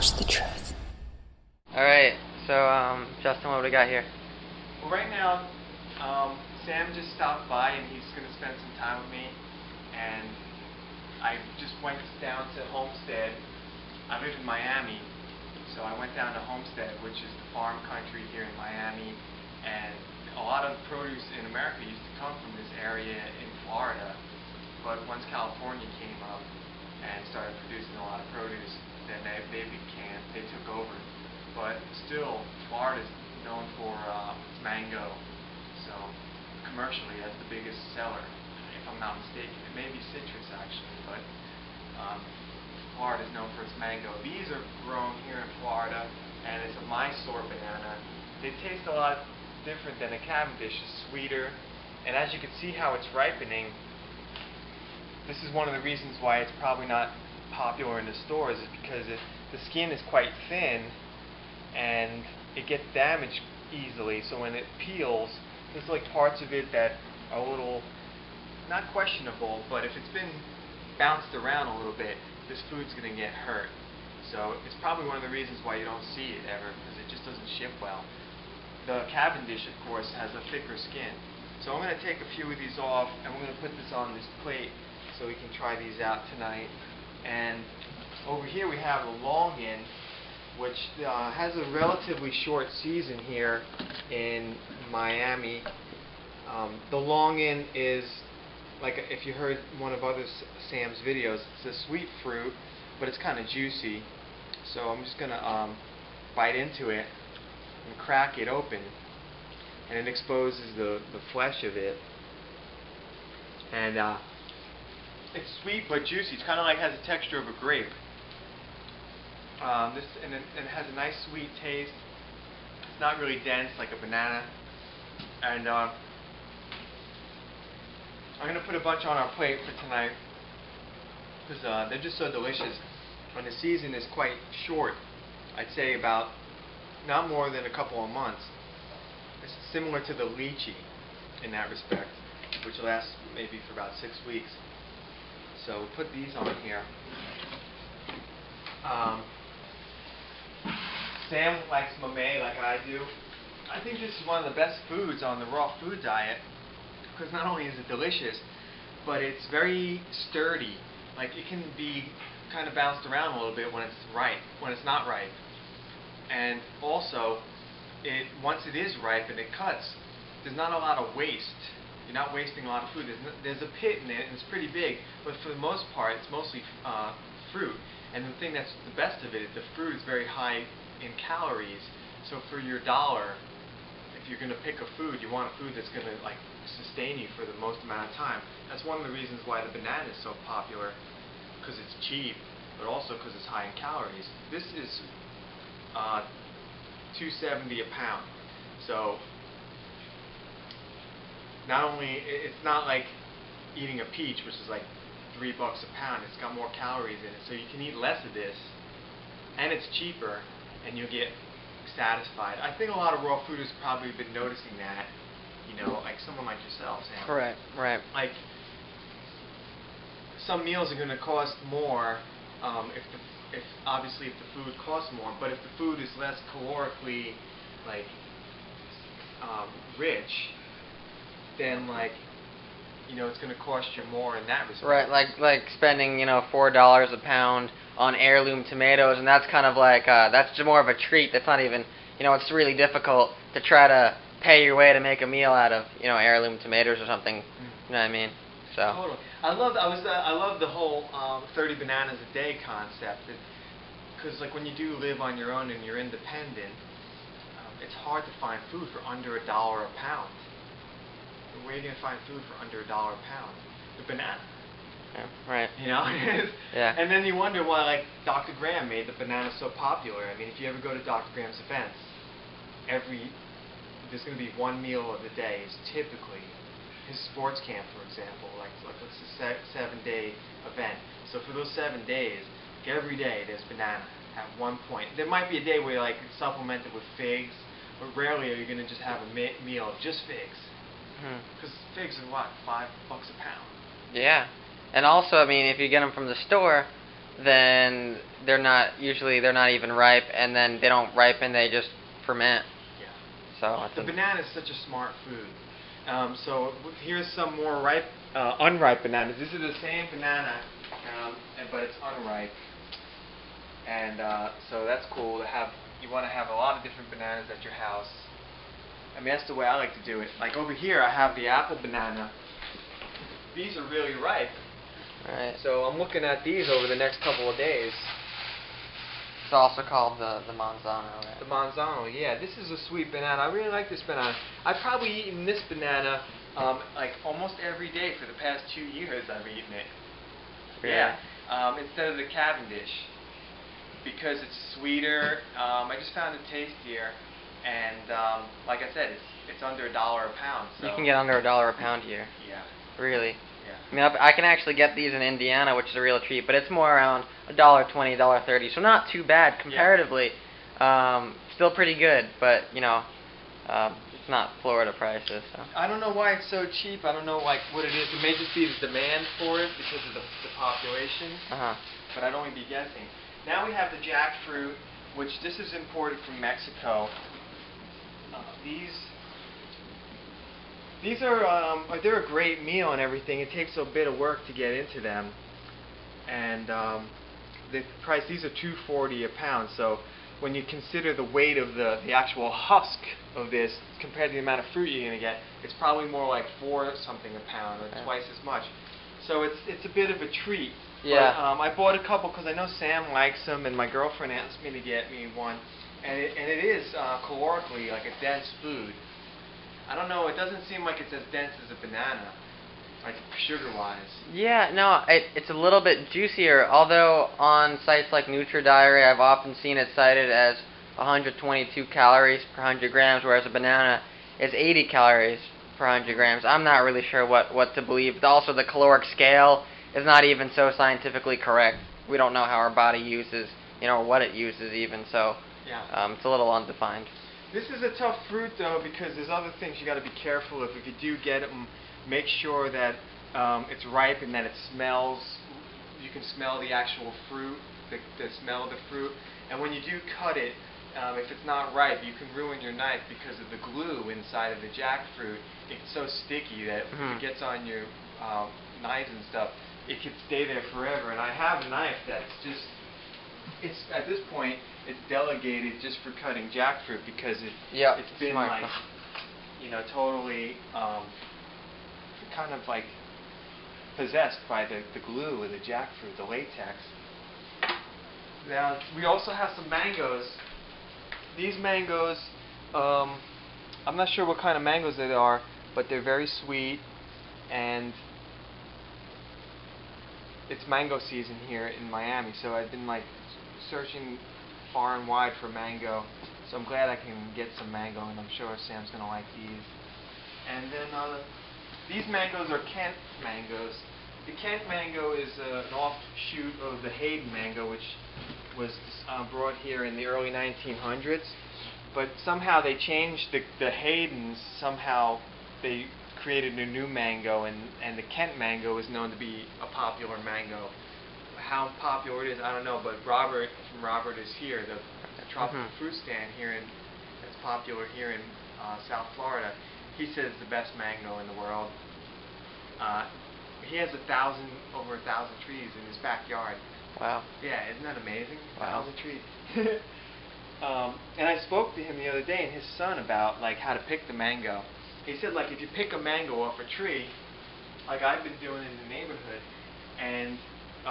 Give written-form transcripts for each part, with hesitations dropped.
knows the truth. Alright, so Justin, what do we got here? Well, right now, Sam just stopped by and he's going to spend some time with me, and I just went down to Homestead. I live in Miami, so I went down to Homestead, which is the farm country here in Miami, and a lot of produce in America used to come from this area in Florida, but once California came up and started producing a lot of produce, then they took over. But still, Florida's known for its mango, so commercially that's the biggest seller, if I'm not mistaken. It may be citrus actually, but Florida's known for its mango. These are grown here in Florida, and it's a Mysore banana. They taste a lot different than a Cavendish. It's sweeter, and as you can see how it's ripening, this is one of the reasons why it's probably not popular in the stores, is because the skin is quite thin and it gets damaged easily. So when it peels, there's like parts of it that are a little, not questionable, but if it's been bounced around a little bit, this food's going to get hurt. So it's probably one of the reasons why you don't see it ever, because it just doesn't ship well. The Cavendish, of course, has a thicker skin. So I'm going to take a few of these off, and we're going to put this on this plate so we can try these out tonight. And over here we have the Longin, which has a relatively short season here in Miami. The Longin is, like if you heard one of other Sam's videos, it's a sweet fruit, but it's kind of juicy. So I'm just going to bite into it and crack it open, and it exposes the flesh of it. And it's sweet but juicy. It's kind of like has a texture of a grape. And it has a nice sweet taste. It's not really dense like a banana. And I'm going to put a bunch on our plate for tonight, because they're just so delicious. And the season is quite short. I'd say about not more than a couple of months. It's similar to the lychee in that respect, which lasts maybe for about 6 weeks. So we'll put these on here. Sam likes mamey like I do. I think this is one of the best foods on the raw food diet, because not only is it delicious, but it's very sturdy. Like, it can be kind of bounced around a little bit when it's ripe, when it's not ripe. And also, once it is ripe and it cuts, there's not a lot of waste. You're not wasting a lot of food. There's a pit in it, and it's pretty big, but for the most part, it's mostly fruit. And the thing that's the best of it is the fruit is very high in calories. So for your $1, if you're going to pick a food, you want a food that's going to like sustain you for the most amount of time. That's one of the reasons why the banana is so popular, because it's cheap, but also because it's high in calories. This is $2.70 a pound. So not only, it's not like eating a peach, which is like $3 a pound. It's got more calories in it, so you can eat less of this, and it's cheaper, and you'll get satisfied. I think a lot of raw fooders have probably been noticing that, you know, like someone like yourself, Sam. Right, right. Like, some meals are going to cost more if obviously if the food costs more, but if the food is less calorically like rich, then like, you know, it's going to cost you more in that respect. Right, like spending, you know, $4 a pound on heirloom tomatoes, and that's kind of like that's just more of a treat. That's not even, you know, it's really difficult to try to pay your way to make a meal out of, you know, heirloom tomatoes or something. You know what I mean? So. Totally. I love the whole 30 bananas a day concept, because like when you do live on your own and you're independent, it's hard to find food for under $1 a pound. Where are you going to find food for under $1 a pound? The banana. Yeah, right. You know? Yeah. And then you wonder why, like, Dr. Graham made the banana so popular. I mean, if you ever go to Dr. Graham's events, there's going to be one meal of the day is typically his sports camp, for example. Like it's a 7-day event. So for those 7 days, every day there's banana at one point. There might be a day where like it's supplemented with figs, but rarely are you going to just have a meal of just figs. Because figs are what, $5 a pound? Yeah. And also, I mean, if you get them from the store, then they're not even ripe, and then they don't ripen, they just ferment. Yeah. So The banana is such a smart food. Here's some more ripe, unripe bananas. This is the same banana, but it's unripe. And so that's cool to have. You want to have a lot of different bananas at your house. I mean, that's the way I like to do it. Like over here, I have the apple banana. These are really ripe. Right. So I'm looking at these over the next couple of days. It's also called the manzano, right? The manzano, yeah. This is a sweet banana. I really like this banana. I've probably eaten this banana like almost every day for the past 2 years. I've eaten it. Really? Yeah. Instead of the Cavendish, because it's sweeter. I just found it tastier, and like I said, it's under $1 a pound. So. You can get under $1 a pound here. Yeah. Really? Yeah. I mean, I can actually get these in Indiana, which is a real treat, but it's more around $1.20, $1.30, so not too bad comparatively. Yeah. Still pretty good, but it's not Florida prices. So. I don't know why it's so cheap. I don't know like what it is. It may just be the demand for it because of the population. But I'd only be guessing. Now we have the jackfruit, which this is imported from Mexico. These are they're a great meal and everything. It takes a bit of work to get into them, and the price, these are $2.40 a pound. So when you consider the weight of the actual husk of this compared to the amount of fruit you're going to get, it's probably more like $4 something a pound, or twice as much. So it's a bit of a treat. Yeah. But, I bought a couple because I know Sam likes them, and my girlfriend asked me to get me one. And it is calorically like a dense food. I don't know, it doesn't seem like it's as dense as a banana, like sugar-wise. Yeah, no, it's a little bit juicier, although on sites like NutriDiary, I've often seen it cited as 122 calories per 100 grams, whereas a banana is 80 calories per 100 grams. I'm not really sure what to believe. Also, the caloric scale is not even so scientifically correct. We don't know how our body uses, what it uses even, so yeah. It's a little undefined. This is a tough fruit, though, because there's other things you got to be careful of. If you do get it, make sure that it's ripe and that it smells. You can smell the actual fruit, the smell of the fruit. And when you do cut it, if it's not ripe, you can ruin your knife because of the glue inside of the jackfruit. It's so sticky that if it gets on your knives and stuff, it could stay there forever. And I have a knife that's just, it's at this point, it's delegated just for cutting jackfruit because it's been smart. like, totally kind of like possessed by the glue of the jackfruit, the latex. Now, we also have some mangoes. These mangoes, I'm not sure what kind of mangoes they are, but they're very sweet, and it's mango season here in Miami, so I've been like searching far and wide for mango, so I'm glad I can get some mango, and I'm sure Sam's going to like these. And then these mangoes are Kent mangoes. The Kent mango is an offshoot of the Hayden mango, which was brought here in the early 1900s, but somehow they changed the Haydens, somehow they created a new mango, and the Kent mango is known to be a popular mango. How popular it is, I don't know, but Robert from Robert is here, the tropical fruit stand here, that's popular here in South Florida. He says it's the best mango in the world. He has over 1,000 trees in his backyard. Wow. Yeah, isn't that amazing? Wow. 1,000 trees. And I spoke to him the other day and his son about like how to pick the mango. He said like if you pick a mango off a tree, like I've been doing in the neighborhood, and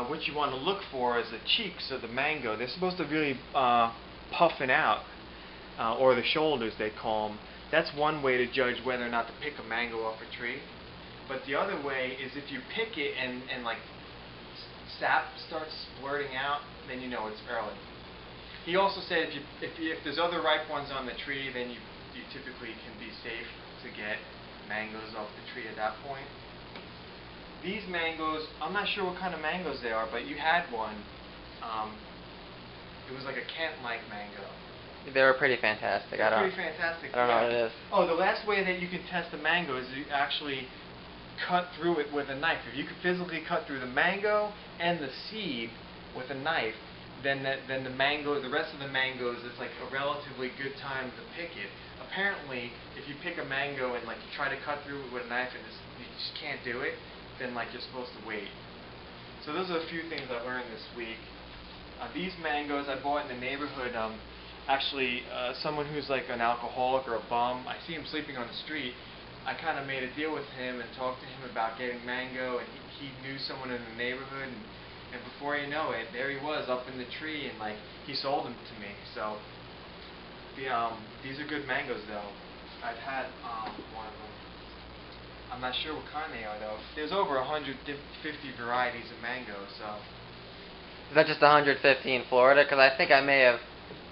what you want to look for is the cheeks of the mango. They're supposed to really puffing out, or the shoulders they call them. That's one way to judge whether or not to pick a mango off a tree. But the other way is if you pick it and like sap starts splurting out, then you know it's early. He also said if there's other ripe ones on the tree, then you typically can be safe to get mangoes off the tree at that point. These mangoes, I'm not sure what kind of mangoes they are, but you had one. It was like a Kent-like mango. They were pretty fantastic. They're pretty fantastic. I don't know what it is. Oh, the last way that you can test a mango is you actually cut through it with a knife. If you could physically cut through the mango and the seed, with a knife, then the rest of the mangoes, it's like a relatively good time to pick it. Apparently, if you pick a mango and like you try to cut through it with a knife and you just can't do it, then like you're supposed to wait. So those are a few things I learned this week. These mangoes I bought in the neighborhood. Actually, someone who's like an alcoholic or a bum, I see him sleeping on the street. I kind of made a deal with him and talked to him about getting mango, and he knew someone in the neighborhood, and before you know it, there he was up in the tree, and like he sold them to me. So these are good mangoes though. I've had one of them. I'm not sure what kind they are though. There's over 150 varieties of mango, so. Is that just 150 in Florida? Because I think I may have,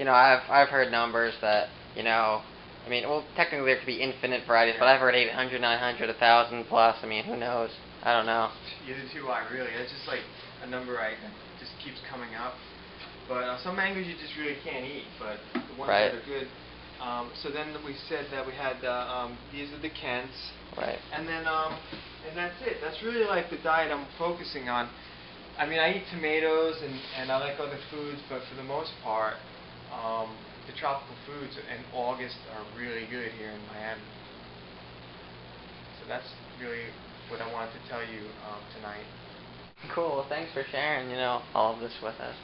I've heard numbers that, I mean, well, technically there could be infinite varieties, but I've heard 800, 900, 1,000 plus. I mean, who knows? I don't know. Either do I, really. It's just like a number that just keeps coming up. But some mangoes you just really can't eat, but the ones that are good. So then we said that we had these are the Kents. Right. And then and that's it. That's really like the diet I'm focusing on. I mean, I eat tomatoes and I like other foods, but for the most part, the tropical foods in August are really good here in Miami. So that's really what I wanted to tell you tonight. Cool. Well, thanks for sharing, all of this with us.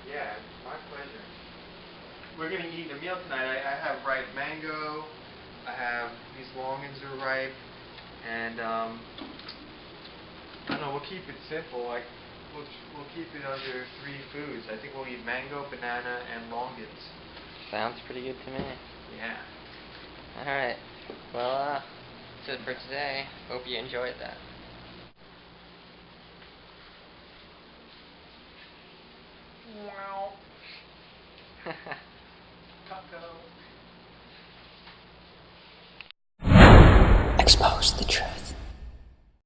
Yeah, my pleasure. We're going to eat a meal tonight. I have ripe mango. I have these longans are ripe, and I don't know. We'll keep it simple. We'll keep it under 3 foods. I think we'll eat mango, banana, and longans. Sounds pretty good to me. Yeah. All right. Well, that's it for today. Hope you enjoyed that. Wow. Expose the truth.